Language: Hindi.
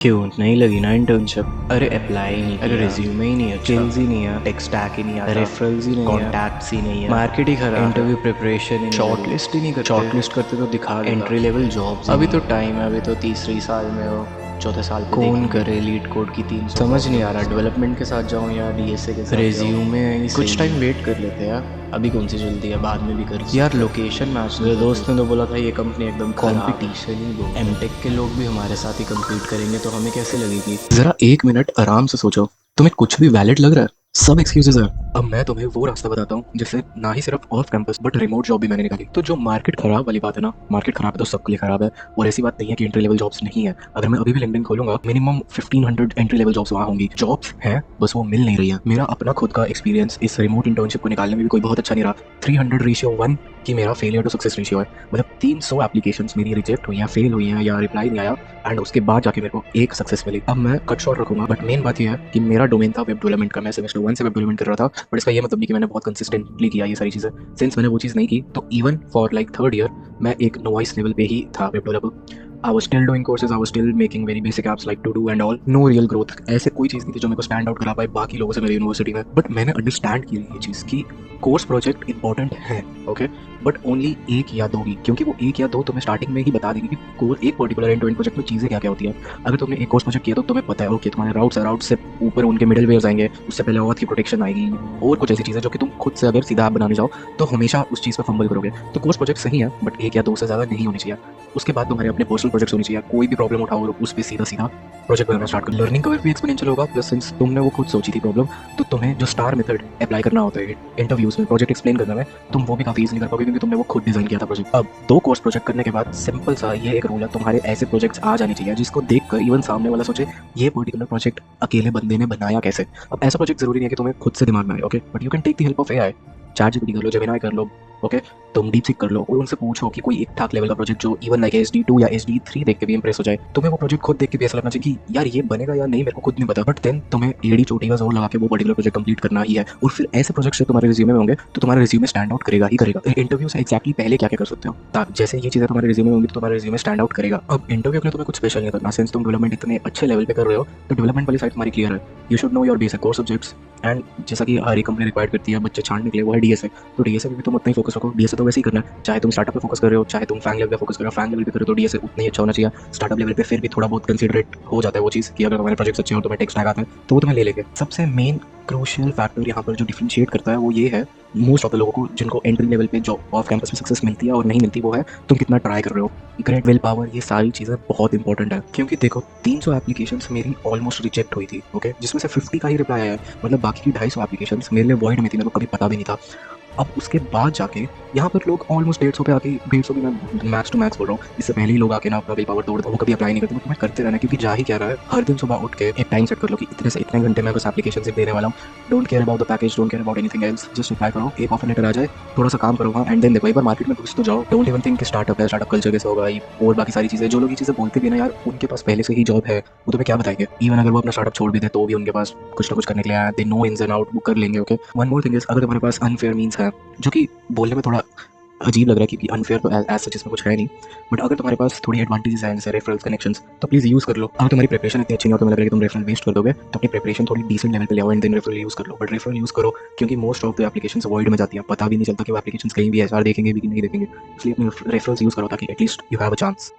क्यों नहीं लगी ना इंटर्नशिप? अरे अप्लाई ही नहीं किया, अरे रिज्यूमे ही नहीं है, स्किल्स ही नहीं है, टेक स्टैक ही नहीं आता, रेफरल्स ही नहीं है, कॉन्टैक्ट्स ही नहीं है, मार्केट ही खराब, इंटरव्यू प्रिपरेशन ही नहीं, शॉर्टलिस्ट ही नहीं करते, शॉर्टलिस्ट करते तो दिखा देगा, एंट्री लेवल जॉब्स। अभी तो टाइम है, अभी तो तीसरी साल में हो, चौथे साल पे कौन करे लीड कोड की 300। समझ नहीं आ रहा डेवलपमेंट के साथ जाऊँ या डीएसए के साथ। रिज्यूमे कुछ टाइम वेट कर लेते हैं यार, अभी कौन सी जल्दी है, बाद में भी कर यार। लोकेशन मैच, मेरे दोस्त ने तो बोला था ये कंपनी एकदम कॉम्पिटिशन ही दो, एमटेक के लोग भी हमारे साथ ही कम्पीट करेंगे तो हमें कैसे लगेगी। जरा एक मिनट आराम से सोचो, तुम्हें कुछ भी वैलिड लग रहा है? सब एक्सक्यूजेस है। अब मैं तुम्हें वो रास्ता बताता हूँ जिससे ना ही सिर्फ off campus but remote job भी मैंने निकाली। तो जो मार्केट खराब वाली बात है ना, मार्केट खराब है तो सबके लिए खराब है, और ऐसी बात नहीं है कि एंट्री लेवल जॉब्स नहीं है। अगर मैं अभी भी लिंक्डइन खोलूंगा मिनिमम 1500 एंट्री लेवल जॉब्स वहाँ होंगी। जॉब्स हैं बस वो मिल नहीं रही है। मेरा अपना खुद का एक्सपीरियंस इस रिमोट इंटर्नशिप को निकालने में भी कोई बहुत अच्छा नहीं रहा। 300:1 की मेरा फेलियर टू सक्सेस रेशियो है। मतलब 300 एप्लीकेशंस मेरी रिजेक्ट हुई हैं, फेल हुई हैं या रिप्लाई नहीं आया, एंड उसके बाद जाके मेरे को एक सक्सेस मिली। अब मैं कट शॉर्ट रखूंगा बट मेन बात यह है कि मेरा डोमेन था वेब डेवलपमेंट का। मैं सेमेस्टर 1 से वेब डेवलपमेंट कर रहा था, बट इसका ये मतलब नहीं कि मैंने बहुत कंसिस्टेंटली किया ये सारी चीज़ें। सिंस मैंने वो चीज़ नहीं की तो even for like third year मैं एक नोवाइस लेवल पे ही था web developer. I was still doing courses, I was still making very basic apps like to do and all. No real growth. ऐसे कोई चीज़ नहीं थी जो मेरे को स्टैंड आउट करा पाए बाकी लोगों से मेरी यूनिवर्सिटी में। बट मैंने अंडरस्टैंड की ये चीज़ कि कोर्स प्रोजेक्ट इंपॉर्टेंट है, ओके, बट ओनली एक या दो ही, क्योंकि वो एक या दो तुम्हें स्टार्टिंग में ही बता देंगे कि कोर्स एक particular end to end project में चीज़ें क्या क्या होती है। अगर तुमने एक कोर्स प्रोजेक्ट किया तो तुम्हें पता है ओके तुम्हारे राउट से ऊपर उनके मिडिल वेयर्स आएंगे, उससे पहले ऑथ की प्रोटेक्शन आएगी और कुछ ऐसी चीज़ें जो कि तुम खुद से अगर सीधा ऐप बनाने जाओ तो हमेशा उस चीज़ पर फंबल करोगे। तो कोर्स प्रोजेक्ट सही है बट एक या दो से ज़्यादा नहीं होनी चाहिए। उसके बाद तुम्हारे अपने पर्सनल प्रोजेक्ट्स होने चाहिए। कोई भी प्रॉब्लम उठाओ और उस पर सीधा सीधा प्रोजेक्ट बनाना स्टार्ट कर। लर्निंग कर्व भी एक्सपोनेंशियल होगा, प्लस सिंस तुमने वो खुद सोची थी प्रॉब्लम तो तुम्हें जो स्टार मेथड अप्लाई करना होता है इंटरव्यूज में प्रोजेक्ट एक्सप्लेन करने में, तुम वो भी काफी इजीली कर पाओगे क्योंकि तुमने वो खुद डिजाइन किया था प्रोजेक्ट। अब 2 कोर्स प्रोजेक्ट करने के बाद सिंपल सा ये एक रूल है, तुम्हारे ऐसे प्रोजेक्ट्स आ जाने चाहिए जिसको देखकर इवन सामने वाला सोचे ये पर्टिकुलर प्रोजेक्ट अकेले बंदे ने बनाया कैसे। अब ऐसा प्रोजेक्ट जरूरी नहीं है कि तुम्हें खुद से दिमाग में आए, okay, but you can take the help of AI. ChatGPT कर लो, जेमिनी कर लो, ओके, तुम डीपसीक कर लो और उनसे पूछो कि कोई एक ठाक लेवल का प्रोजेक्ट जो इवन लाइक HD2 या HD3 देख के भी इंप्रेस हो जाए। तुम्हें वो प्रोजेक्ट खुद देख के भी ऐसा लगना चाहिए कि यार ये बनेगा या नहीं मेरे को खुद नहीं पता, बट देन तुम्हें एडी चोटी का जोर लगा के वो पर्टिकुलर प्रोजेक्ट कंप्लीट करना ही है। और फिर ऐसे प्रोजेक्ट से तुम्हारे रिज्यूमे में होंगे तो तुम्हारा रिज्यूमे स्टैंड आउट करेगा ही करेगा। इंटरव्यू से एक्जैक्टली पहले क्या क्या कर सकते हो जैसे ये चीज़ें तुम्हारे रिज्यूमे में होंगी तो तुम्हारा रिज्यूमे स्टैंड आउट करेगा। अब इंटरव्यू के लिए तुम्हें कुछ स्पेशल नहीं करना, सिंस तुम डेवलपमेंट इतने अच्छे लेवल पे कर रहे हो तो डेवलपमेंट वाली साइड तुम्हारी क्लियर है। You should know your basic core subjects and जैसा कि हर एक कंपनी रिक्वायर्ड करती है बच्चे छांटने के लिए वो है डीएसए। तो डीएसए भी तुम उतना ही फोकस रखो। डीएसए तो वैसे ही करना है, चाहे तुम स्टार्टअप पे फोकस कर रहे हो चाहे तुम फैंग लेवल पे फोकस कर रहे हो। फैंग लेवल पे कर रहे हो तो डीएसए उतना ही अच्छा होना चाहिए। स्टार्टअप लेवल पे फिर भी थोड़ा बहुत कंसिडरेट हो जाता है वो चीज़ कि अगर तुम्हारे प्रोजेक्ट्स अच्छे हो तुम्हें टेक स्टैक आता है तो वो तुम्हें ले लेंगे। सबसे मेन क्रूशियल फैक्टर यहाँ पर जो डिफरेंशिएट करता है वो ये है मोस्ट ऑफ द लोगों को जिनको एंट्री लेवल पे जॉब ऑफ कैंपस में सक्सेस मिलती है और नहीं मिलती वो है तुम कितना ट्राई कर रहे हो, ग्रेट विल पावर, ये सारी चीज़ें बहुत इंपॉर्टेंट है। क्योंकि देखो 300 एप्लीकेशंस मेरी ऑलमोस्ट रिजेक्ट हुई थी, ओके, जिसमें से 50 का ही रिप्लाई आया है। मतलब बाकी की 250 एप्लीकेशंस मेरे लिए वॉइड में थी, मेरे को कभी पता भी नहीं था। अब उसके बाद जाके यहाँ पर लोग ऑलमोस्ट 150 पे आके 150 भी मैं मैक्स टू मैक्स बोल रहा हूँ, इससे पहले ही लोग आके ना अपना विल पावर तोड़ दो, वो कभी अप्लाई नहीं करते। वो तुम्हें करते रहना क्योंकि जा ही क्या रहा है। हर दिन सुबह उठ के एक टाइम सेट कर लो कि इतने से इतने घंटे मैं बस एप्लीकेशन से देने वाला हूँ। Don't care about the package, don't care about anything else, just apply करो, एक ऑफर लेटर आ जाए, थोड़ा सा काम करो वहाँ एंड देन देखो एक बार मार्केट में घुस तो जाओ। डोंट इवन थिंक स्टार्टअप है, स्टार्टअप कल्चर कैसे होगा और बाकी सारी चीज़ें। जो लोग ये चीज़ें बोलते भी ना यार उनके पास पहले से ही जॉब है, वो तुम्हें क्या बताएंगे। इवन अगर वो अपना स्टार्टअप छोड़ भी दे तो भी उनके पास कुछ ना कुछ करने के लिए आया, they know ins and out, वो कर लेंगे, okay. One more thing is अगर तुम्हारे पास अनफेयर मीन्स है, जो कि बोलने में थोड़ा अजीब लग रहा है क्योंकि अनफेयर तो एज सच इसमें कुछ है नहीं, बट अगर तुम्हारे पास थोड़ी एडवांटेजेस हैं जैसे रेफरल्स कनेक्शंस तो प्लीज़ यूज़ कर लो। अगर तुम्हारी प्रिपरेशन इतनी अच्छी नहीं हो तो मुझे लग रहा है कि तुम रेफरल वेस्ट कर दोगे, तो अपनी प्रिपरेशन थोड़ी डिसेंट लेवल पे ले आओ एंड देन रेफरल यूज़ कर लो। बट रेफरल यूज़ करो क्योंकि most of the applications avoid में जाती हैं, पता भी नहीं चलता कि वो एप्लीकेशंस कहीं भी एचआर देखेंगे भी कि नहीं देखेंगे, इसलिए अपने रेफरल्स यूज़ करो ताकि at least you have a chance.